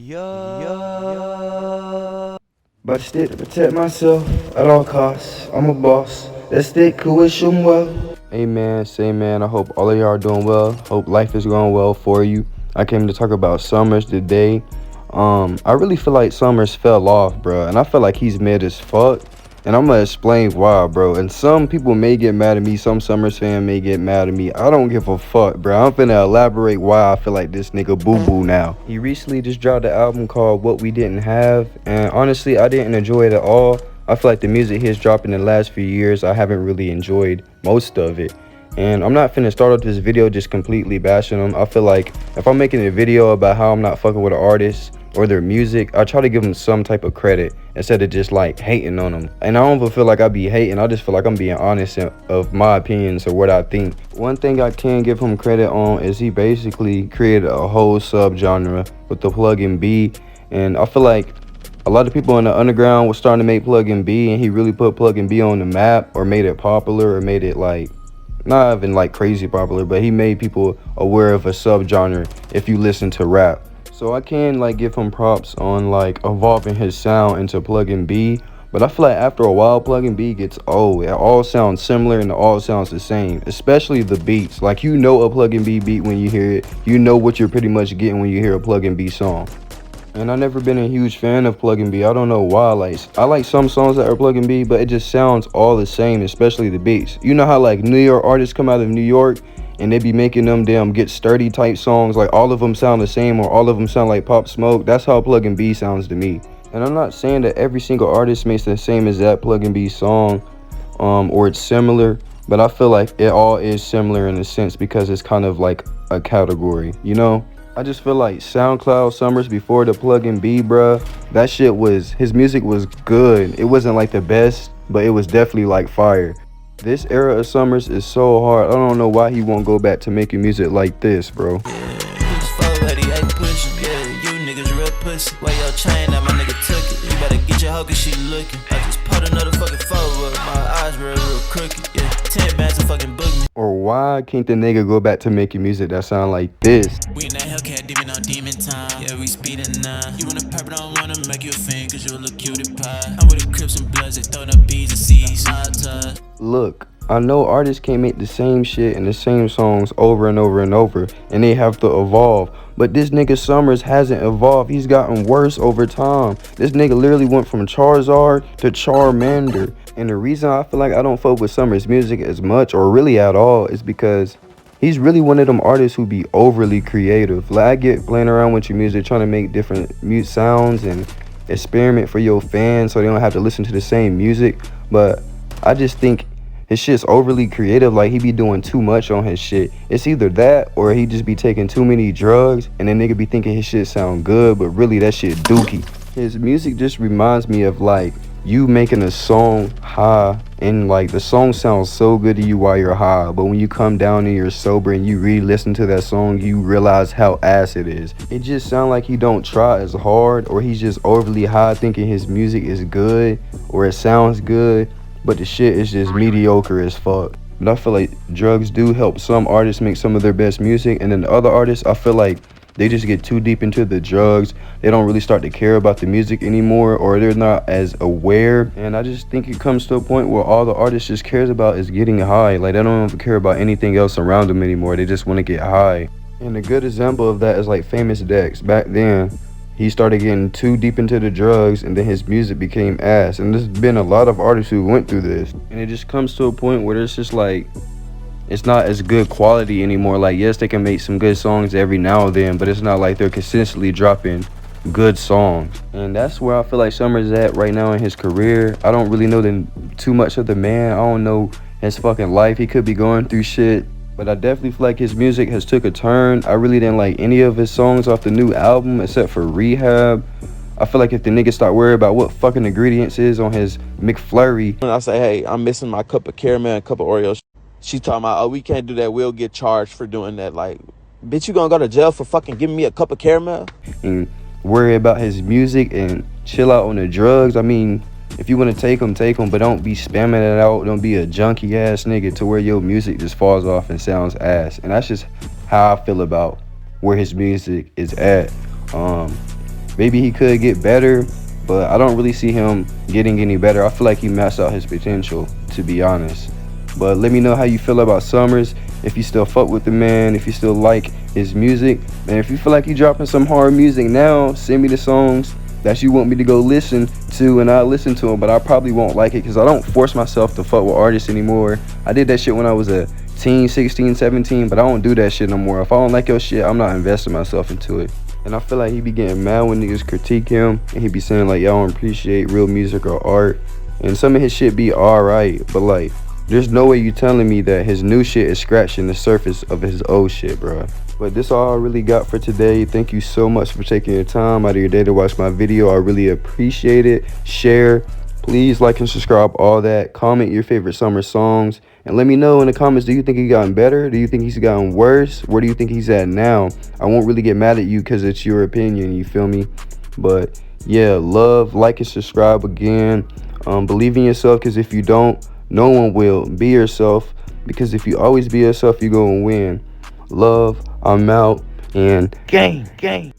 But I stick to protect myself at all costs. I'm a boss. Let's stick to wish them well. Amen, say man. I hope all of y'all are doing well. Hope life is going well for you. I came to talk about Summrs today. I really feel like Summrs fell off, bro, and I feel like he's mid as fuck. And I'm gonna explain why, bro. And some people may get mad at me. Some Summrs fan may get mad at me. I don't give a fuck, bro. I'm finna elaborate why I feel like this nigga boo-boo now. He recently just dropped an album called What We Didn't Have. And honestly, I didn't enjoy it at all. I feel like the music he's dropped in the last few years, I haven't really enjoyed most of it. And I'm not finna start off this video just completely bashing him. I feel like if I'm making a video about how I'm not fucking with an artist or their music, I try to give them some type of credit instead of just like hating on them. And I don't even feel like I be hating. I just feel like I'm being honest of my opinions or what I think. One thing I can give him credit on is he basically created a whole subgenre with the plug-in B. And I feel like a lot of people in the underground were starting to make plug-in B, and he really put plug-in B on the map, or made it popular, or made it like not even like crazy popular, but he made people aware of a subgenre if you listen to rap. So I can like give him props on like evolving his sound into plug-in B, but I feel like after a while plug-in B gets old. It all sounds similar and it all sounds the same, especially the beats. Like, you know a plug-in B beat when you hear it. You know what you're pretty much getting when you hear a plug-in B song. And I've never been a huge fan of plug-in B. I don't know why. I like some songs that are plug-in B, but it just sounds all the same, especially the beats. You know how like New York artists come out of New York and they be making them damn Get Sturdy type songs, like all of them sound the same or all of them sound like Pop Smoke? That's how plug-in B sounds to me. And I'm not saying that every single artist makes the same as that plug-in B song, or it's similar, but I feel like it all is similar in a sense because it's kind of like a category, you know? I just feel like SoundCloud Summrs before the plug-in B, bruh, that shit was, his music was good. It wasn't like the best, but it was definitely like fire. This era of Summrs is so hard. I don't know why he won't go back to making music like this, bro. Or why can't the nigga go back to making music that sound like this? We in that Hellcat demon on demon time. Yeah, we speeding now. You wanna purple, don't wanna make you a fan, cause you look cutie pie. I'm with the Crips and Bloods, they throwing up B's and C's. Look, I know artists can't make the same shit and the same songs over and over and over, and they have to evolve. But this nigga Summrs hasn't evolved. He's gotten worse over time. This nigga literally went from Charizard to Charmander. And the reason I feel like I don't fuck with Summrs music as much, or really at all, is because he's really one of them artists who be overly creative. Like, I get playing around with your music, trying to make different mute sounds and experiment for your fans so they don't have to listen to the same music. But I just think his shit's overly creative. Like, he be doing too much on his shit. It's either that or he just be taking too many drugs and then nigga be thinking his shit sound good, but really that shit dookie. His music just reminds me of like you making a song high, and like the song sounds so good to you while you're high, but when you come down and you're sober and you re-listen to that song, you realize how ass it is. It just sounds like he don't try as hard, or he's just overly high thinking his music is good or it sounds good, but the shit is just mediocre as fuck. But I feel like drugs do help some artists make some of their best music, and then the other artists, I feel like they just get too deep into the drugs. They don't really start to care about the music anymore, or they're not as aware. And I just think it comes to a point where all the artist just cares about is getting high. Like, they don't even care about anything else around them anymore. They just want to get high. And a good example of that is like Famous Dex. Back then, he started getting too deep into the drugs, and then his music became ass. And there's been a lot of artists who went through this. And it just comes to a point where it's just like, it's not as good quality anymore. Like, yes, they can make some good songs every now and then, but it's not like they're consistently dropping good songs. And that's where I feel like Summrs is at right now in his career. I don't really know too much of the man. I don't know his fucking life. He could be going through shit, but I definitely feel like his music has took a turn. I really didn't like any of his songs off the new album except for Rehab. I feel like if the nigga start worrying about what fucking ingredients is on his McFlurry. When I say, hey, I'm missing my cup of caramel and a cup of Oreos, she talking about, oh, we can't do that. We'll get charged for doing that. Like, bitch, you gonna go to jail for fucking giving me a cup of caramel? And worry about his music and chill out on the drugs. I mean, if you want to take them, but don't be spamming it out. Don't be a junkie ass nigga to where your music just falls off and sounds ass. And that's just how I feel about where his music is at. Maybe he could get better, but I don't really see him getting any better. I feel like he maxed out his potential, to be honest. But let me know how you feel about Summrs. If you still fuck with the man, if you still like his music, and if you feel like he dropping some hard music now, send me the songs that you want me to go listen to, and I'll listen to them. But I probably won't like it because I don't force myself to fuck with artists anymore. I did that shit when I was a teen, 16, 17, but I don't do that shit no more. If I don't like your shit, I'm not investing myself into it. And I feel like he be getting mad when niggas critique him, and he be saying like, y'all don't appreciate real music or art. And some of his shit be alright, but like, there's no way you telling me that his new shit is scratching the surface of his old shit, bro. But this all I really got for today. Thank you so much for taking your time out of your day to watch my video. I really appreciate it. Share, please like and subscribe, all that. Comment your favorite summer songs, and let me know in the comments, do you think he's gotten better? Do you think he's gotten worse? Where do you think he's at now? I won't really get mad at you because it's your opinion, you feel me? But yeah, love, like and subscribe again. Believe in yourself, because if you don't, no one will. Be yourself, because if you always be yourself, you're gonna win. Love, I'm out, and gang.